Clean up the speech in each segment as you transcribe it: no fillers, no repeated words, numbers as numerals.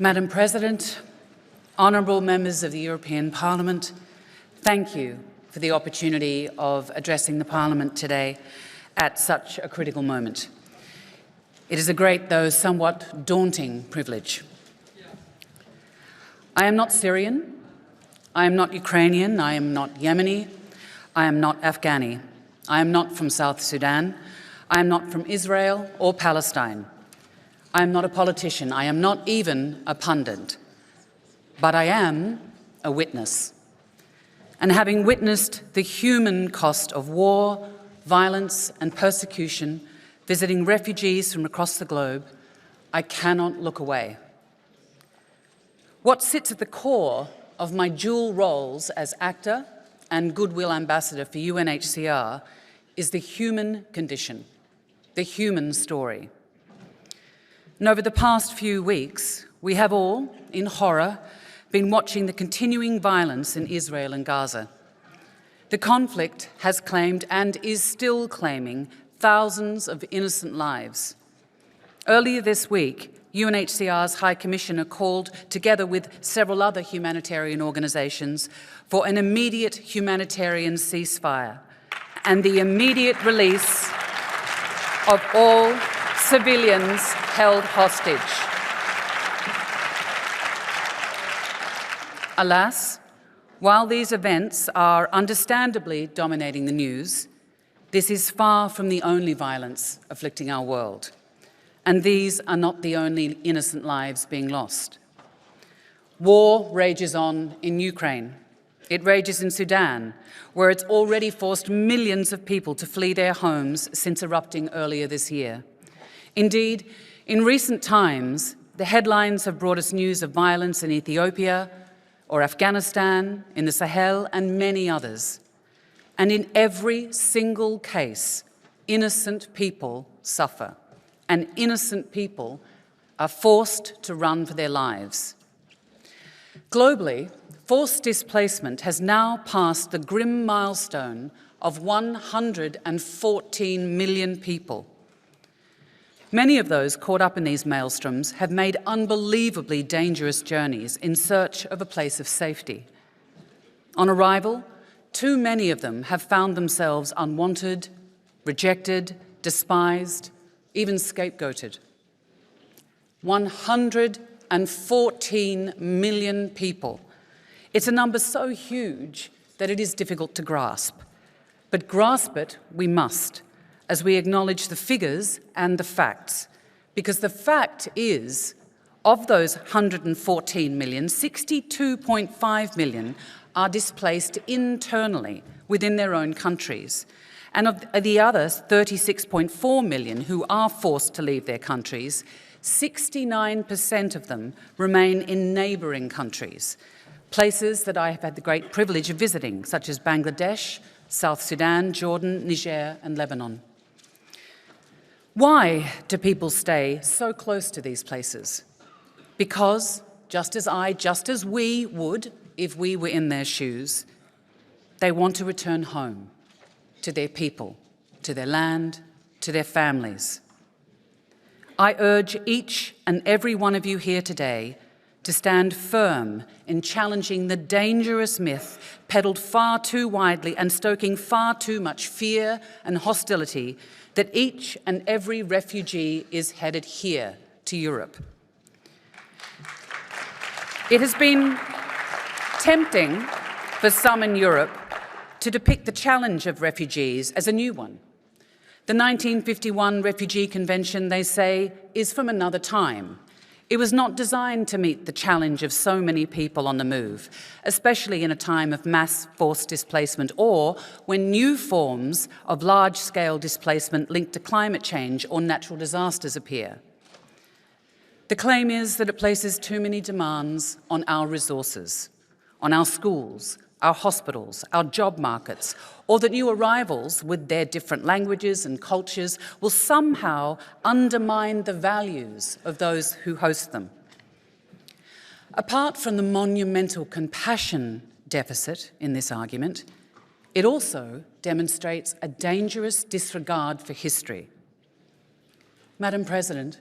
Madam President, honourable members of the European Parliament, thank you for the opportunity of addressing the Parliament today at such a critical moment. It is a great, though somewhat daunting, privilege. I am not Syrian, I am not Ukrainian, I am not Yemeni, I am not Afghani, I am not from South Sudan, I am not from Israel or Palestine. I am not a politician, I am not even a pundit, but I am a witness. And having witnessed the human cost of war, violence and persecution, visiting refugees from across the globe, I cannot look away. What sits at the core of my dual roles as actor and goodwill ambassador for UNHCR is the human condition, the human story. And over the past few weeks, we have all, in horror, been watching the continuing violence in Israel and Gaza. The conflict has claimed and is still claiming thousands of innocent lives. Earlier this week, UNHCR's High Commissioner called, together with several other humanitarian organisations, for an immediate humanitarian ceasefire and the immediate release of all civilians held hostage. Alas, while these events are understandably dominating the news, this is far from the only violence afflicting our world. And these are not the only innocent lives being lost. War rages on in Ukraine. It rages in Sudan, where it's already forced millions of people to flee their homes since erupting earlier this year. Indeed, in recent times, the headlines have brought us news of violence in Ethiopia or Afghanistan, in the Sahel, and many others. And in every single case, innocent people suffer, and innocent people are forced to run for their lives. Globally, forced displacement has now passed the grim milestone of 114 million people. Many of those caught up in these maelstroms have made unbelievably dangerous journeys in search of a place of safety. On arrival, too many of them have found themselves unwanted, rejected, despised, even scapegoated. 114 million people. It's a number so huge that it is difficult to grasp. But grasp it we must, as we acknowledge the figures and the facts. Because the fact is, of those 114 million, 62.5 million are displaced internally within their own countries. And of the other 36.4 million who are forced to leave their countries, 69% of them remain in neighbouring countries, places that I have had the great privilege of visiting, such as Bangladesh, South Sudan, Jordan, Niger and Lebanon. Why do people stay so close to these places? Because, just as we would if we were in their shoes, they want to return home, to their people, to their land, to their families. I urge each and every one of you here today to stand firm in challenging the dangerous myth peddled far too widely and stoking far too much fear and hostility that each and every refugee is headed here to Europe. It has been tempting for some in Europe to depict the challenge of refugees as a new one. The 1951 Refugee Convention, they say, is from another time. It was not designed to meet the challenge of so many people on the move, especially in a time of mass forced displacement or when new forms of large-scale displacement linked to climate change or natural disasters appear. The claim is that it places too many demands on our resources, on our schools, our hospitals, our job markets, or that new arrivals with their different languages and cultures will somehow undermine the values of those who host them. Apart from the monumental compassion deficit in this argument, it also demonstrates a dangerous disregard for history. Madam President,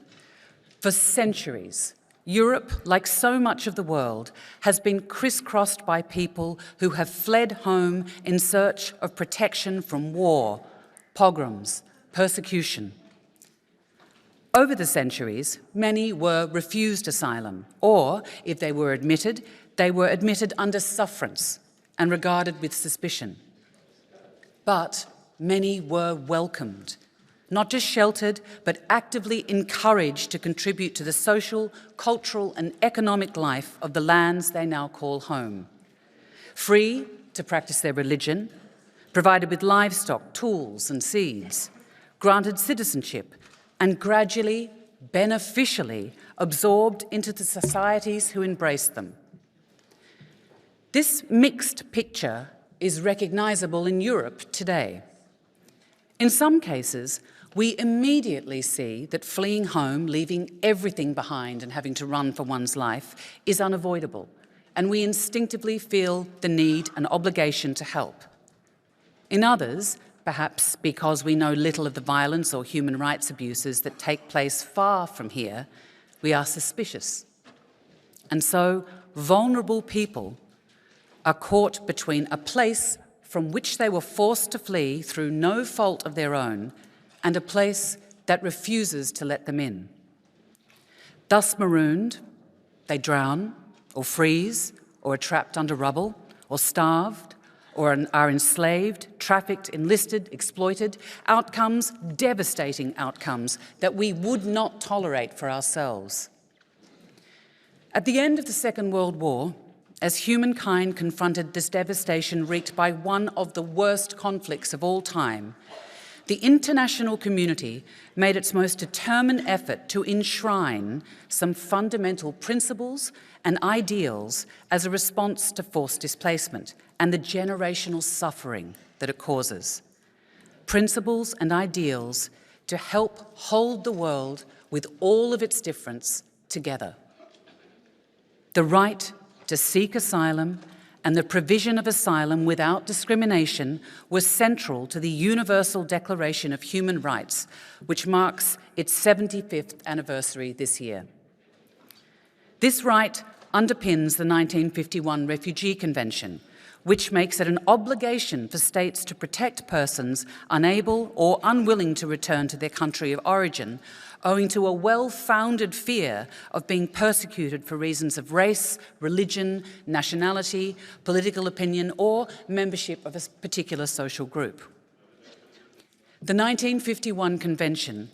for centuries, Europe, like so much of the world, has been crisscrossed by people who have fled home in search of protection from war, pogroms, persecution. Over the centuries, many were refused asylum, or, if they were admitted under sufferance and regarded with suspicion. But many were welcomed, not just sheltered, but actively encouraged to contribute to the social, cultural, and economic life of the lands they now call home. Free to practice their religion, provided with livestock, tools, and seeds, granted citizenship, and gradually, beneficially absorbed into the societies who embraced them. This mixed picture is recognisable in Europe today. In some cases, we immediately see that fleeing home, leaving everything behind and having to run for one's life is unavoidable, and we instinctively feel the need and obligation to help. In others, perhaps because we know little of the violence or human rights abuses that take place far from here, we are suspicious. And so, vulnerable people are caught between a place from which they were forced to flee through no fault of their own and a place that refuses to let them in. Thus marooned, they drown or freeze or are trapped under rubble or starved or are enslaved, trafficked, enlisted, exploited, outcomes, devastating outcomes that we would not tolerate for ourselves. At the end of the Second World War, as humankind confronted this devastation wreaked by one of the worst conflicts of all time, the international community made its most determined effort to enshrine some fundamental principles and ideals as a response to forced displacement and the generational suffering that it causes. Principles and ideals to help hold the world with all of its difference together. The right to seek asylum and the provision of asylum without discrimination was central to the Universal Declaration of Human Rights, which marks its 75th anniversary this year. This right underpins the 1951 Refugee Convention, which makes it an obligation for states to protect persons unable or unwilling to return to their country of origin, owing to a well-founded fear of being persecuted for reasons of race, religion, nationality, political opinion, or membership of a particular social group. The 1951 Convention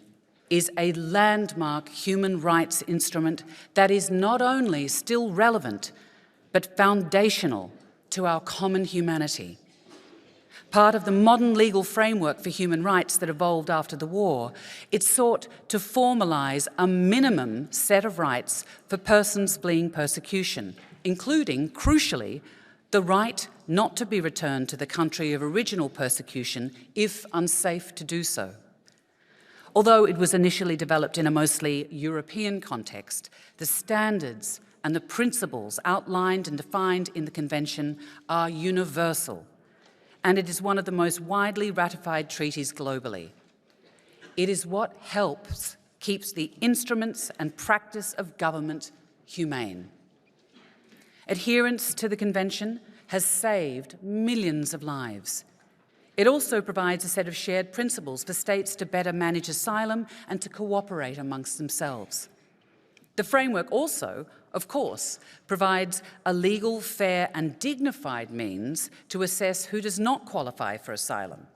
is a landmark human rights instrument that is not only still relevant, but foundational to our common humanity. Part of the modern legal framework for human rights that evolved after the war, it sought to formalise a minimum set of rights for persons fleeing persecution, including, crucially, the right not to be returned to the country of original persecution if unsafe to do so. Although it was initially developed in a mostly European context, the standards and the principles outlined and defined in the Convention are universal, and it is one of the most widely ratified treaties globally. It is what keeps the instruments and practice of government humane. Adherence to the Convention has saved millions of lives. It also provides a set of shared principles for states to better manage asylum and to cooperate amongst themselves. The framework also, of course, provides a legal, fair and dignified means to assess who does not qualify for asylum.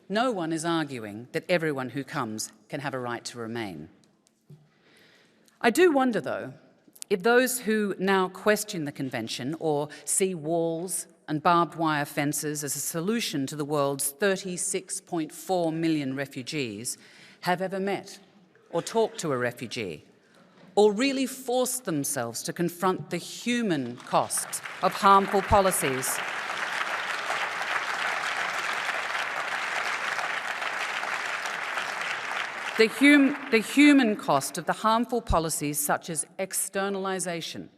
No one is arguing that everyone who comes can have a right to remain. I do wonder, though, if those who now question the Convention or see walls and barbed wire fences as a solution to the world's 36.4 million refugees have ever met or talked to a refugee, or really forced themselves to confront the human costs of harmful policies. The human cost of the harmful policies such as externalisation.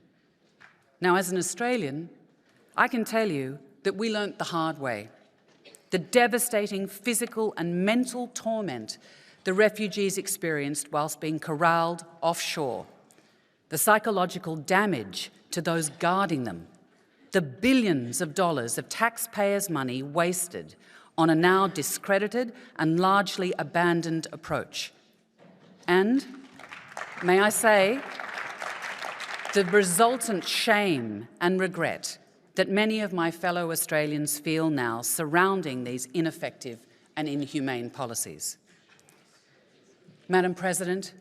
Now, as an Australian, I can tell you that we learnt the hard way. The devastating physical and mental torment the refugees experienced whilst being corralled offshore. the psychological damage to those guarding them, the billions of dollars of taxpayers' money wasted on a now discredited and largely abandoned approach. And, may I say, the resultant shame and regret that many of my fellow Australians feel now surrounding these ineffective and inhumane policies. Madam President,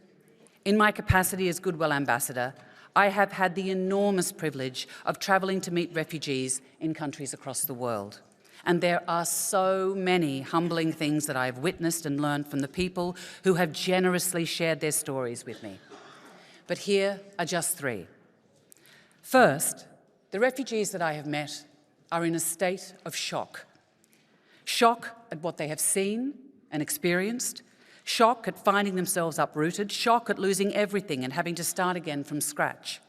in my capacity as Goodwill Ambassador, I have had the enormous privilege of travelling to meet refugees in countries across the world. And there are so many humbling things that I have witnessed and learned from the people who have generously shared their stories with me. But here are just three. First, the refugees that I have met are in a state of shock. Shock at what they have seen and experienced, shock at finding themselves uprooted, shock at losing everything and having to start again from scratch.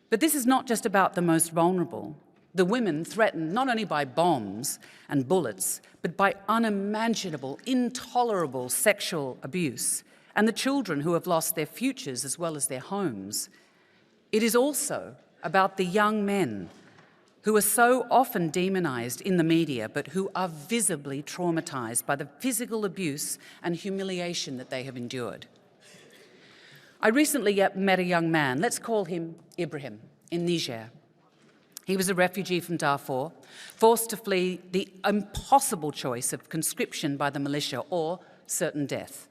But this is not just about the most vulnerable. The women threatened not only by bombs and bullets, but by unimaginable, intolerable sexual abuse, and the children who have lost their futures as well as their homes. It is also about the young men who are so often demonised in the media, but who are visibly traumatised by the physical abuse and humiliation that they have endured. I recently met a young man, let's call him Ibrahim, in Niger. He was a refugee from Darfur, forced to flee the impossible choice of conscription by the militia or certain death.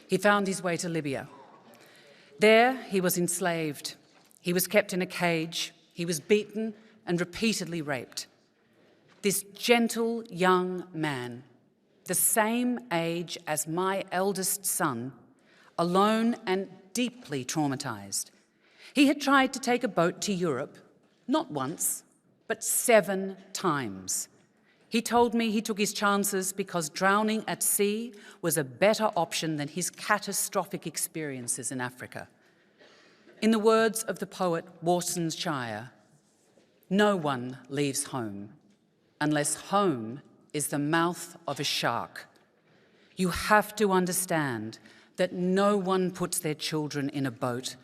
He found his way to Libya. There, he was enslaved. He was kept in a cage. He was beaten and repeatedly raped. This gentle young man, the same age as my eldest son, alone and deeply traumatised. He had tried to take a boat to Europe, not once, but 7 times. He told me he took his chances because drowning at sea was a better option than his catastrophic experiences in Africa. In the words of the poet Warson Shire, "No one leaves home unless home is the mouth of a shark." You have to understand that no one puts their children in a boat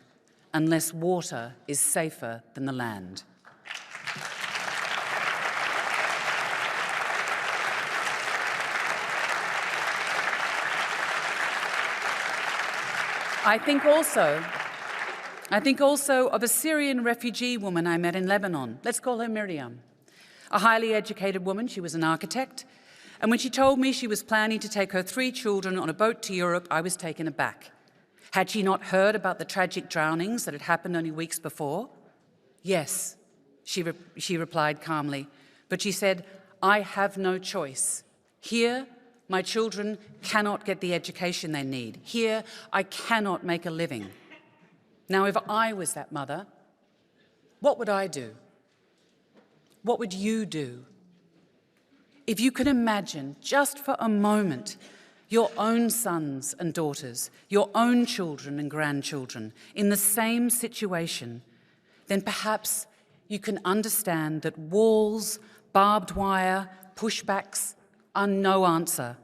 unless water is safer than the land. I think also of a Syrian refugee woman I met in Lebanon. Let's call her Miriam. A highly educated woman, she was an architect, and when she told me she was planning to take her 3 children on a boat to Europe, I was taken aback. Had she not heard about the tragic drownings that had happened only weeks before? Yes, she replied calmly, but she said, "I have no choice. Here, my children cannot get the education they need. Here, I cannot make a living." Now, if I was that mother, what would I do? What would you do? If you could imagine, just for a moment, your own sons and daughters, your own children and grandchildren in the same situation, then perhaps you can understand that walls, barbed wire, pushbacks are no answer.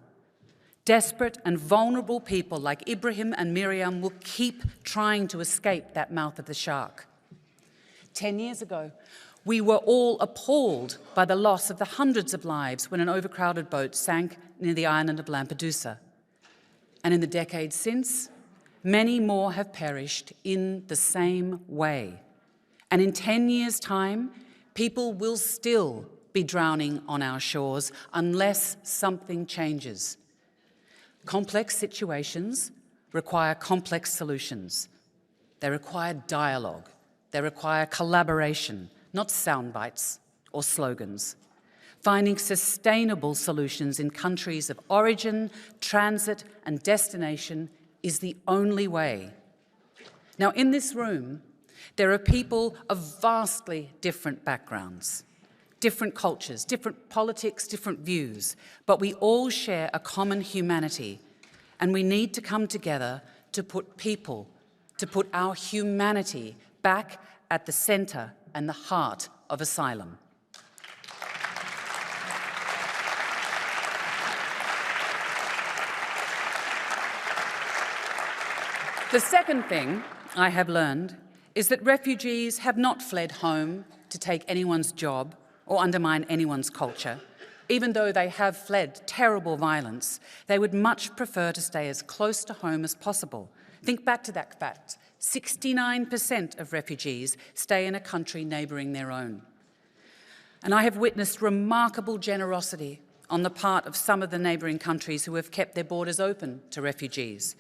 Desperate and vulnerable people like Ibrahim and Miriam will keep trying to escape that mouth of the shark. 10 years ago, we were all appalled by the loss of the hundreds of lives when an overcrowded boat sank near the island of Lampedusa. And in the decades since, many more have perished in the same way. And in 10 years' time, people will still be drowning on our shores unless something changes. Complex situations require complex solutions. They require dialogue. They require collaboration, not sound bites or slogans. Finding sustainable solutions in countries of origin, transit, and destination is the only way. Now, in this room, there are people of vastly different backgrounds, different cultures, different politics, different views, but we all share a common humanity, and we need to come together to put people, to put our humanity back at the centre and the heart of asylum. The second thing I have learned is that refugees have not fled home to take anyone's job or undermine anyone's culture. Even though they have fled terrible violence, they would much prefer to stay as close to home as possible. Think back to that fact. 69% of refugees stay in a country neighbouring their own. And I have witnessed remarkable generosity on the part of some of the neighbouring countries who have kept their borders open to refugees.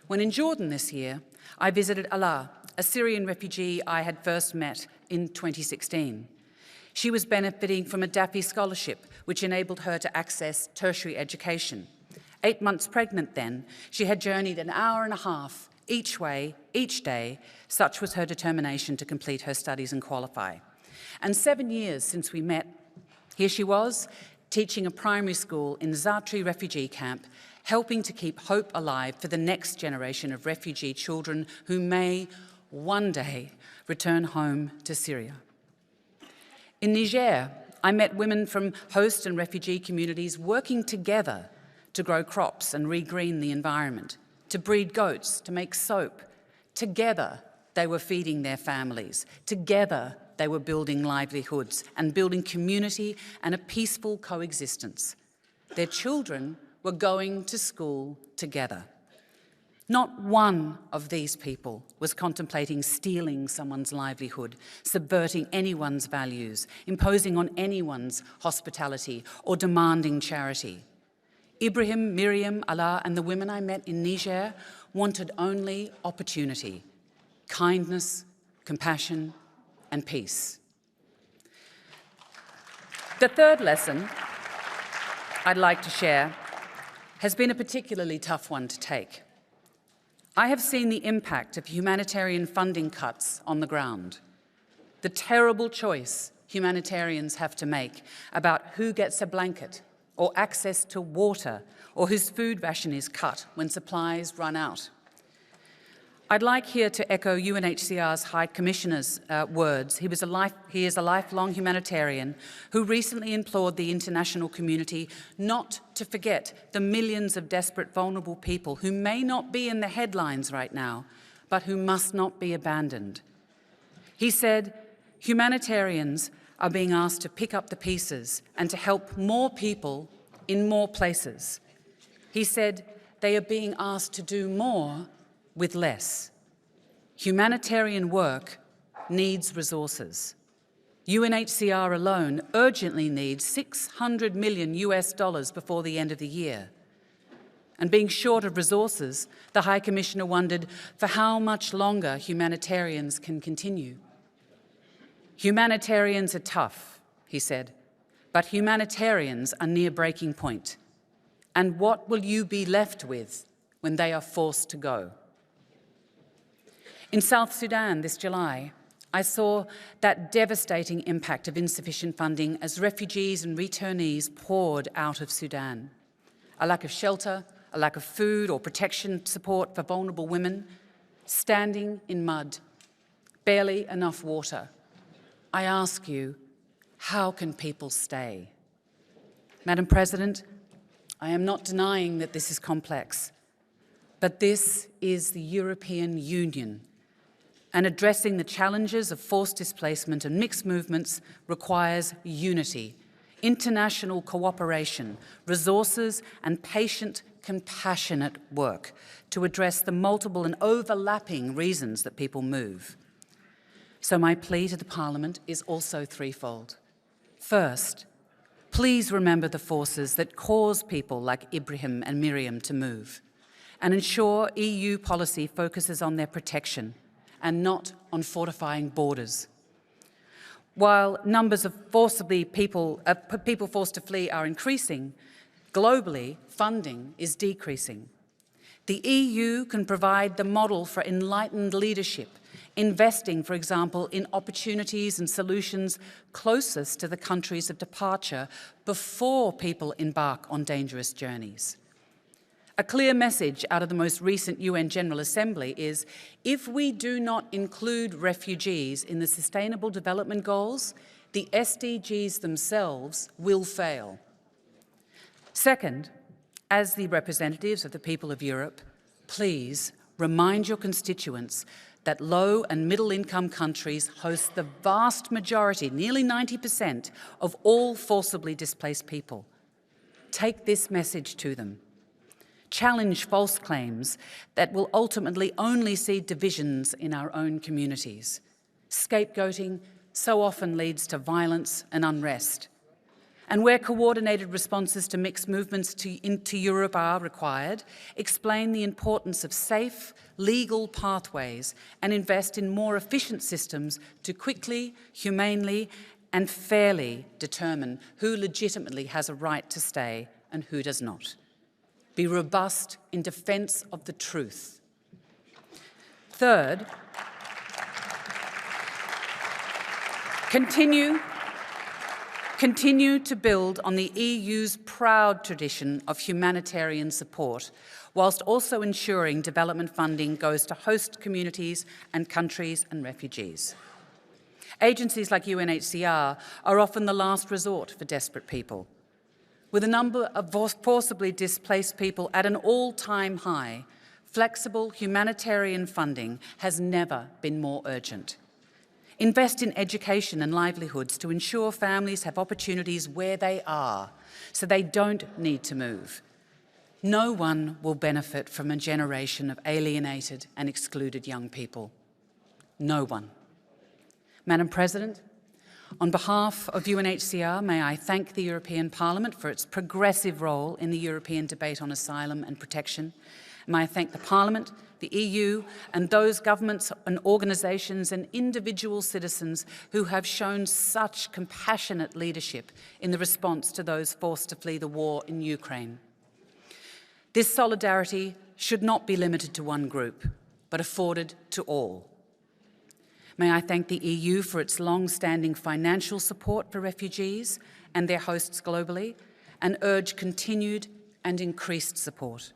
When in Jordan this year, I visited Ala, a Syrian refugee I had first met in 2016. She was benefiting from a DAFI scholarship, which enabled her to access tertiary education. 8 months pregnant then, she had journeyed an hour and a half each way, each day. Such was her determination to complete her studies and qualify. And 7 years since we met, here she was, teaching a primary school in Zatri refugee camp, helping to keep hope alive for the next generation of refugee children who may one day return home to Syria. In Niger, I met women from host and refugee communities working together to grow crops and regreen the environment, to breed goats, to make soap. Together, they were feeding their families. Together, they were building livelihoods and building community and a peaceful coexistence. Their children were going to school together. Not one of these people was contemplating stealing someone's livelihood, subverting anyone's values, imposing on anyone's hospitality, or demanding charity. Ibrahim, Miriam, Allah, and the women I met in Niger wanted only opportunity, kindness, compassion, and peace. The third lesson I'd like to share has been a particularly tough one to take. I have seen the impact of humanitarian funding cuts on the ground, the terrible choice humanitarians have to make about who gets a blanket or access to water or whose food ration is cut when supplies run out. I'd like here to echo UNHCR's High Commissioner's words. He is a lifelong humanitarian who recently implored the international community not to forget the millions of desperate, vulnerable people who may not be in the headlines right now, but who must not be abandoned. He said, humanitarians are being asked to pick up the pieces and to help more people in more places. He said, they are being asked to do more with less. Humanitarian work needs resources. UNHCR alone urgently needs $600 million before the end of the year. And being short of resources, the High Commissioner wondered for how much longer humanitarians can continue. Humanitarians are tough, he said, but humanitarians are near breaking point. And what will you be left with when they are forced to go? In South Sudan this July, I saw that devastating impact of insufficient funding as refugees and returnees poured out of Sudan. A lack of shelter, a lack of food or protection support for vulnerable women, standing in mud, barely enough water. I ask you, how can people stay? Madam President, I am not denying that this is complex, but this is the European Union, and addressing the challenges of forced displacement and mixed movements requires unity, international cooperation, resources, and patient, compassionate work to address the multiple and overlapping reasons that people move. So my plea to the Parliament is also threefold. First, please remember the forces that cause people like Ibrahim and Miriam to move, and ensure EU policy focuses on their protection and not on fortifying borders. While numbers of people forced to flee are increasing, globally, funding is decreasing. The EU can provide the model for enlightened leadership, investing, for example, in opportunities and solutions closest to the countries of departure before people embark on dangerous journeys. A clear message out of the most recent UN General Assembly is, if we do not include refugees in the Sustainable Development Goals, the SDGs themselves will fail. Second, as the representatives of the people of Europe, please remind your constituents that low and middle income countries host the vast majority, nearly 90%, of all forcibly displaced people. Take this message to them. Challenge false claims that will ultimately only see divisions in our own communities. Scapegoating so often leads to violence and unrest. And where coordinated responses to mixed movements into Europe are required, explain the importance of safe, legal pathways and invest in more efficient systems to quickly, humanely and fairly determine who legitimately has a right to stay and who does not. Be robust in defence of the truth. Third, continue to build on the EU's proud tradition of humanitarian support, whilst also ensuring development funding goes to host communities and countries and refugees. Agencies like UNHCR are often the last resort for desperate people. With a number of forcibly displaced people at an all-time high, flexible humanitarian funding has never been more urgent. Invest in education and livelihoods to ensure families have opportunities where they are, so they don't need to move. No one will benefit from a generation of alienated and excluded young people. No one. Madam President, on behalf of UNHCR, may I thank the European Parliament for its progressive role in the European debate on asylum and protection. May I thank the Parliament, the EU and those governments and organisations and individual citizens who have shown such compassionate leadership in the response to those forced to flee the war in Ukraine. This solidarity should not be limited to one group, but afforded to all. May I thank the EU for its long-standing financial support for refugees and their hosts globally, and urge continued and increased support.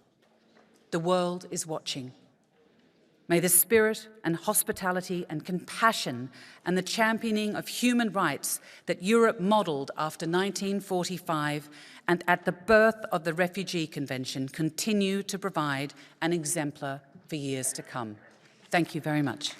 The world is watching. May the spirit and hospitality and compassion and the championing of human rights that Europe modelled after 1945 and at the birth of the Refugee Convention continue to provide an exemplar for years to come. Thank you very much.